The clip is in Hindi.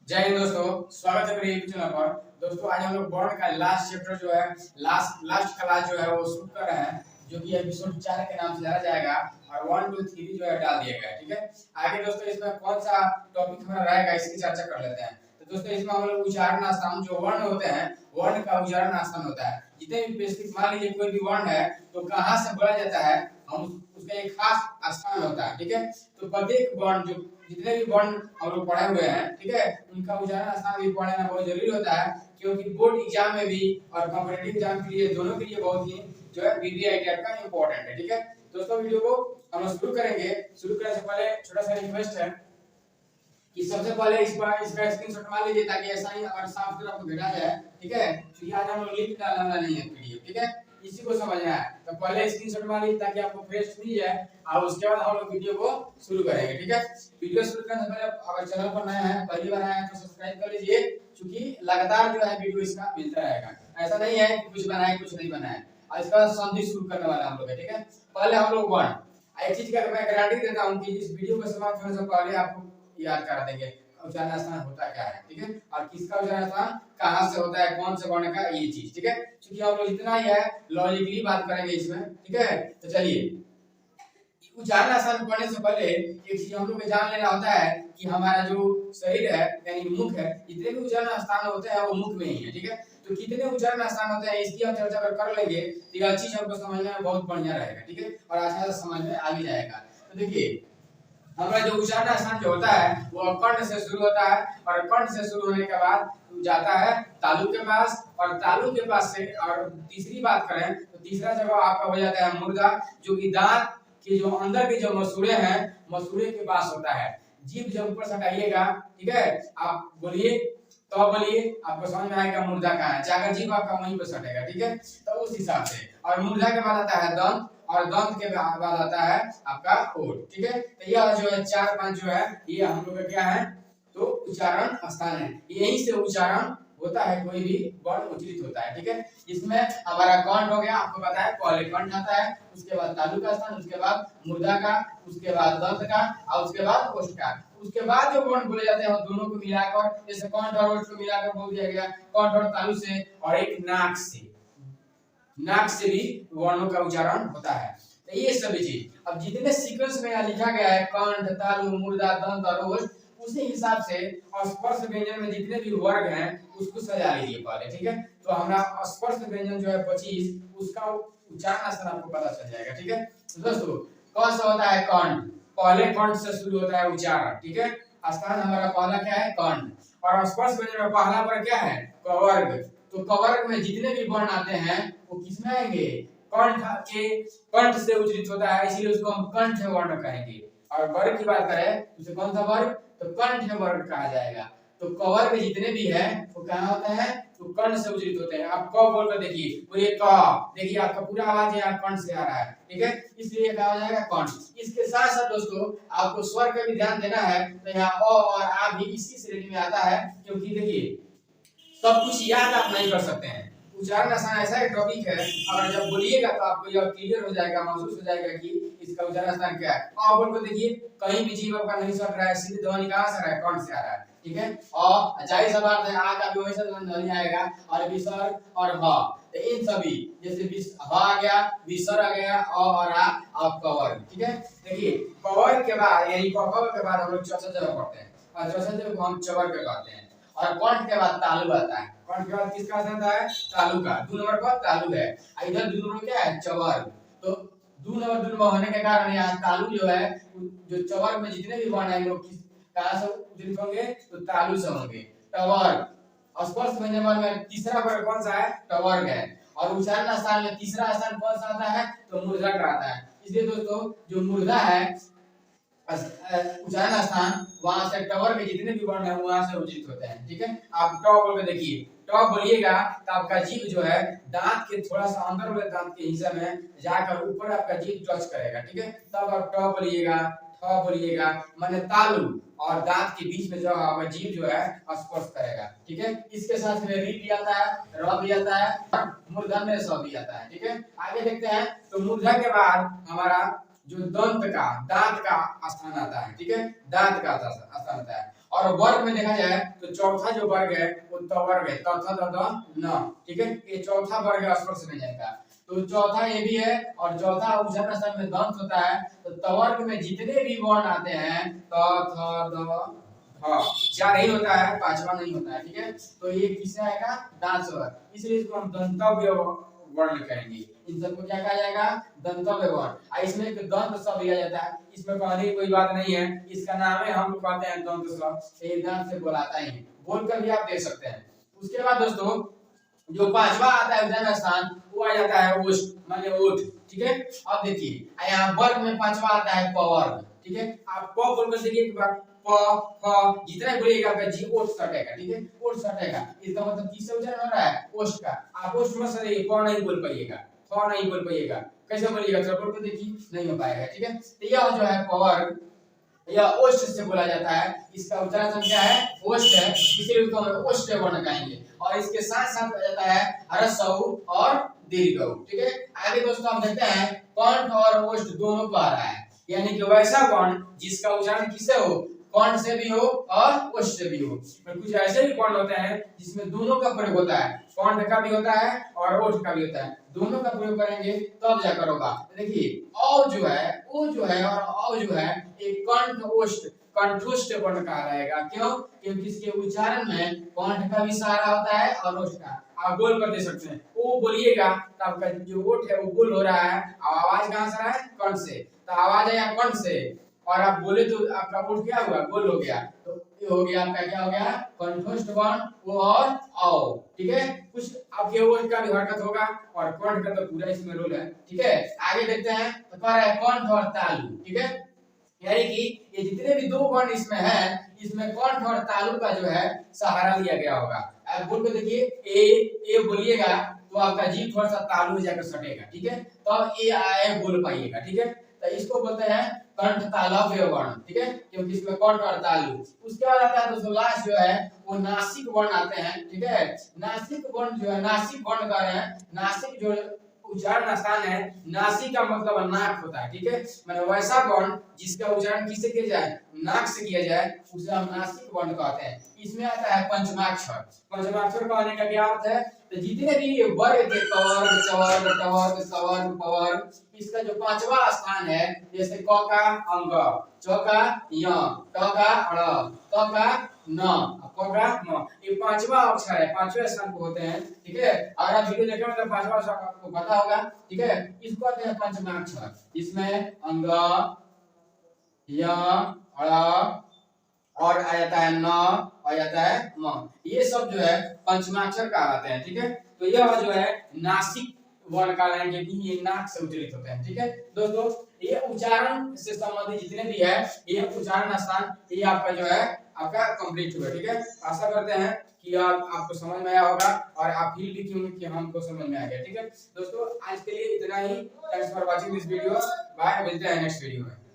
जय हिंद दोस्तों, स्वागत है मेरे यूट्यूब चैनल पर। दोस्तों आज हम लोग बॉर्न का लास्ट चैप्टर जो है लास्ट क्लास जो है वो शुरू कर रहे हैं, जो कि एपिसोड 4 के नाम से जाना जाएगा और 1 2 3 जो है डाल दिया गया है। ठीक है, आगे दोस्तों इसमें कौन सा टॉपिक हमारा रहेगा इसकी चर्चा कर लेते हैं। तो दोस्तों इसमें हम लोग उच्चारण आसान जो वर्ण होते हैं, वर्ण का उच्चारण आसान होता है। जितने भी बेसिक मान लीजिए कोई भी वर्ण है तो कहाँ से बोला जाता है, हम उसका एक खास स्थान होता है। ठीक है, तो प्रत्येक वर्ण जो जितने भी वर्ण हम लोग पढ़े हुए हैं, ठीक है, उनका उच्चारण आसान भी पढ़ना बहुत जरूरी होता है, क्योंकि बोर्ड एग्जाम में भी और कॉम्पिटिटिव एग्जाम के लिए दोनों के लिए बहुत ही जो है वीवीआई टाइप का इंपॉर्टेंट है। ठीक है दोस्तों, वीडियो को हम शुरू करेंगे। शुरू करने से पहले छोटा सा रिक्वेस्ट है कि सबसे पहले इसका स्क्रीनशॉट मार लीजिए, ताकि ऐसा ही और साफ सुथरा आपको भेजा जाए। ठीक है, तो आज हम लोग लिंक डालना नहीं है पीडीएफ। ठीक है, इसी को समझना है, तो पहले स्क्रीनशॉट मार लीजिए ताकि आपको फ्रेश मिल जाए और उसके बाद हम लोग वीडियो को शुरू करेंगे। ठीक है, वीडियो शुरू करने से पहले अगर चैनल पर नया है, पहली बार आया है तो सब्सक्राइब कर लीजिए, क्योंकि लगातार जो है वीडियो इसका मिलता रहेगा। ऐसा नहीं है कि कुछ बनाए कुछ नहीं बनाए। और इसका संधि शुरू करने वाला हम लोग है। ठीक है, पहले हम लोग वर्ण एक चीज का मैं गारंटी देता हूं कि इस वीडियो को समाप्त होने से पहले आपको याद करा देंगे उच्चारण स्थान होता क्या है। ठीक है, और किसका उच्चारण स्थान कहां से होता है, कौन से वर्ण का, ये चीज। ठीक है, क्योंकि हम लोग इतना ही है लॉजिकली बात करेंगे इसमें। ठीक है, तो चलिए उच्चारण स्थान पढ़ने से पहले एक चीज हम लोग को जान लेना होता है कि हमारा जो शरीर है यानी मुख है, जितने भी उच्चारण स्थान होते हैं वो मुख में ही है। ठीक है, तो कितने उच्चारण स्थान होते हैं इसकी हम चर्चा कर लेंगे, तो यह चीज हमको समझने में बहुत बढ़िया रहेगा। ठीक है, और अच्छा से समझ में आ भी जाएगा। तो देखिए हमारा जो उच्चारण स्थान जो होता है वो कर्ण से शुरू होता है, और कर्ण से शुरू होने के बाद जाता है तालु के पास, और तालु के पास से और तीसरी बात करें तो तीसरा जगह आपका हो जाता है मुर्दा, जो कि दांत के जो अंदर के जो मसूड़े हैं, मसूड़े के पास होता है। जीभ जब ऊपर सटाइएगा, ठीक है, आप बोलिए तो बोलिए, आपको समझ में आएगा मुर्दा कहाँ है, जाकर जीभ आपका वहीं पर सटेगा। ठीक है, तो उस हिसाब से, और मुर्दा के बाद आता है दंत, और दंत के बाद आता है आपका ओठ। ठीक है, तो यह जो है 4 5 जो है ये हम लोग का क्या है, तो उच्चारण स्थान है। यहीं से उच्चारण होता है, कोई भी वर्ण उच्चारित होता है। ठीक है, इसमें हमारा कंठ हो गया, आपको पता है पहले कंठ आता है, उसके बाद तालु का स्थान, उसके बाद मुर्दा का, उसके बाद दंत का, और उसके बाद ओठ का। उसके बाद जो वर्ण बोले जाते हैं दोनों को मिलाकर, जैसे कंठ और ओठ को मिलाकर बोल दिया गया, कंठ और तालु से, और एक नाक से, नाक से भी वर्णों का उच्चारण होता है। तो ये सभी चीज अब जितने सीक्वेंस में यहाँ लिखा गया है कंठ तालु मुर्दा दंत और ओठ, उसी हिसाब से स्पर्श व्यंजन में जितने भी वर्ग हैं उसको सजा लीजिए पहले। ठीक है, तो हमारा स्पर्श व्यंजन जो है 25, उसका उच्चारण स्थान आपको पता चल जाएगा। ठीक है, तो दोस्तों कौन सा होता है कंठ, पहले कंठ से शुरू होता है उच्चारण। ठीक है, स्थान हमारा पहला क्या है कंठ, और स्पर्श व्यंजन में पहला वर्ग क्या है कवर्ग। तो कवर्ग में जितने भी वर्ण आते हैं वो किसमें आएंगे, कंठ के, कंठ से उच्चारित होता है, इसलिए उसको हम कंठ वर्ण कहेंगे। और वर्ग की बात करें तो उसे कौन सा वर्ग, तो कंठ वर्ग कहा जाएगा। तो कवर्ग में जितने भी है वो कहाँ होते हैं, तो कंठ से उच्चारित होते हैं। आप क बोलकर देखिए, बोलिए क, देखिए आपका पूरा आवाज यहाँ कंठ से आ रहा है। ठीक है, इसलिए कहा जाएगा कंठ। इसके साथ साथ दोस्तों आपको स्वर का भी ध्यान देना है, तो यहाँ अ और आ भी इसी श्रेणी में आता है, क्योंकि देखिए सब कुछ याद आप नहीं कर सकते हैं। उच्चारण आसान ऐसा एक टॉपिक है, अगर जब बोलिएगा तो आपको यह क्लियर हो जाएगा, महसूस हो जाएगा कि इसका उच्चारण स्थान क्या है। और बोल को देखिए कहीं भी जीभ आपका नहीं सट रहा है, सीधे ध्वनि कहां से आ रहा है, कंठ से आ रहा है। ठीक है, और जाहिर सा बात है आ का भी वैसा ध्वनि आएगा, और विसर्ग और ह, तो इन सभी जैसे ह आ गया, विसर्ग आ गया, अ और आ, आपका वर्ग। ठीक है, देखिए कवर्ग के बाद यानी कवर्ग के बाद हम लोग चौथा जगह पढ़ते हैं, और चौथा जगह को हम चवर्ग कहते हैं। और कंठ के बाद तालु आता है, कंठ के बाद किसका स्थान आता है तालु का, 2 नंबर पर तालु है, इधर 2 नंबर क्या है चवर्ग। तो 2 नंबर होने के कारण यहाँ तालु जो है, जो चवर्ग में जितने भी वर्ण हैं वो किस कहां से उच्चारित होंगे, तो तालु से होंगे। टवर्ग स्पर्श व्यंजन में तीसरा वर्ग कौन सा है, टवर्ग है। और उच्चारण स्थान में तीसरा स्थान कौन सा आता है, तो मूर्धा का आता है। इसलिए दोस्तों जो मूर्धा है उच्चारण स्थान, वहां से टवर में जितने भी वर्ण है वहां से उच्चारित होते हैं। ठीक है, आप ट बोल के देखिए, ट बोलिएगा तो आपका जीभ जो है दांत के थोड़ा सा अंदर वाले दांत के हिस्से में जाकर ऊपर आपका जीभ टच करेगा। ठीक है, तब आप ट बोलिएगा, ठ बोलिएगा, माने तालु और दांत के बीच में जो आपका जीभ जो है स्पर्श करेगा। ठीक है, इसके साथ में री भी आता है, र भी आता है, मूर्धा में स भी आता है। ठीक है, आगे देखते हैं, तो मूर्धा के बाद हमारा जो दंत का दांत का स्थान आता है। ठीक है, दांत का स्थान आता है, और वर्ग में देखा जाए तो चौथा जो वर्ग है वो तवर्ग है, न, ठीक है। ये चौथा वर्ग है स्पर्श व्यंजन का। तो चौथा ये भी है और चौथा उच्चारण स्थान में दंत होता है। तो तवर्ग में जितने भी वर्ण आते हैं त थ द ध, चार ही होता है, पांचवा नहीं होता है, ठीक है। तो ये किससे आएगा? दांत स्वर, इसलिए इसको हम दंतव्य वर्ण कहेंगे। इन सबको क्या कहा जाएगा? दंतव्य वर्ण। इसमें एक दंत स दिया जाता है, इसमें कहने की कोई बात नहीं है, इसका नाम है हम कहते हैं दंत स। ये दांत से बुलाता ही है, बोलकर भी आप देख सकते हैं। उसके बाद दोस्तों जो पांचवा आता है उच्चारण स्थान वो आ जाता है ओष्ठ, माने ओठ, ठीक है। अब देखिए यहाँ वर्ग में पांचवा आता है पवर्ग, ठीक है। आप प बोलकर देखिए एक बार, प फ जितना बोलिएगा आपका जी ओठ सटेगा, ठीक है, ओठ सटेगा। इसका मतलब किससे उच्चारण हो रहा है? ओष्ठ का। आप ओष्ठ में से प नहीं बोल पाइएगा, फ नहीं बोल पाइएगा, कैसे बोलिएगा? चलो बोल के देखिए, नहीं हो पाएगा, ठीक है। तो यह जो है पवर्ग, यह ओष्ठ से बोला जाता है। इसका उच्चारण क्या है? ओष्ठ है, इसीलिए उसको हम ओष्ठ वर्ण कहेंगे। और इसके साथ साथ आ जाता है ह्रस्व और दीर्घ, ठीक है। आगे दोस्तों हम देखते हैं कंठ और ओष्ठ दोनों का आ रहा है, यानी कि वैसा वर्ण जिसका उच्चारण किससे हो? कंठ से भी हो और ओष्ठ से भी हो। पर कुछ ऐसे भी वर्ण होते हैं जिसमें दोनों का प्रयोग होता है, कंठ का भी होता है और ओष्ठ का भी होता है। दोनों का प्रयोग करेंगे तब जाकर होगा। देखिए औ जो है, ओ जो है और औ जो है, एक कंठ ओष्ठ कंठोष्ठ वर्ण कहा रहेगा। क्यों? क्योंकि इसके उच्चारण में कंठ का भी सहारा होता है और ओष्ठ का। आप बोल कर दे सकते हैं, ओ बोलिएगा तो आपका जो ओठ है वो गोल हो रहा है, आवाज कहां से आ रहा है? कंठ से। तो आवाज आया कंठ से और आप बोले तो आपका ओठ क्या हुआ? गोल हो गया। तो ये हो गया आपका, क्या हो गया? कंठोष्ठ वर्ण ओ और औ, ठीक है। कुछ आपके ओठ का भी हरकत होगा और कंठ का तो पूरा इसमें रोल है, ठीक है। आगे देखते हैं तो कह रहा है कंठ और तालु, ठीक है। यानी कि ये जितने भी दो वर्ण इसमें है, इसमें कंठ और तालु का जो है सहारा लिया गया होगा। आप बोल के देखिए, ए बोलिएगा तो आपका जी थोड़ा सा तालु में जाकर सटेगा, ठीक है। तो अब ए आए बोल पाइएगा, ठीक है। तो इसको बोलते हैं कंठ तालव्य वर्ण, ठीक है, क्योंकि इसमें कंठ और तालु। उसके बाद आता है दोस्तों लास्ट जो है वो नासिक वर्ण आते हैं, ठीक है। नासिक वर्ण जो है, नासिक वर्ण कह रहे हैं, नासिक जो उच्चारण स्थान है, नासिक का मतलब नाक होता है, ठीक है। माने वैसा वर्ण जिसका उच्चारण किससे किया जाए? नाक से किया जाए, उसे हम नासिक वर्ण कहते हैं। इसमें आता है पंचमाक्षर। पंचमाक्षर कहने का क्या अर्थ है? तो जितने भी वर्ग थे, कवर्ग, चवर्ग, टवर्ग, सवर्ग, पवर्ग, इसका जो पांचवा स्थान है, जैसे क का अंग, च का य, ट का ण, त का न, प का म, ये पांचवा अक्षर है, पांचवें स्थान पे होते हैं, ठीक है। अगर आप वीडियो देखें तो पांचवा अक्षर आपको पता होगा, ठीक है। इसको कहते हैं पंचमाक्षर। इसमें अंग, य, अ और आ जाता है न, आ जाता है म, ये सब जो है पंचमाक्षर कहलाते हैं, ठीक है। तो यह जो है नासिक वर्ण कहलाएंगे कि ये नाक से उच्चारित होते हैं, ठीक है। दोस्तों ये उच्चारण से संबंधित जितने भी है, ये उच्चारण स्थान, ये आपका जो है आपका कंप्लीट हुआ, ठीक है। आशा करते हैं कि आपको समझ में आया होगा और आप फील भी किए कि हमको समझ में आ गया, ठीक है। दोस्तों आज के लिए इतना ही। Thanks for watching this video. Bye, मिलते हैं नेक्स्ट वीडियो में।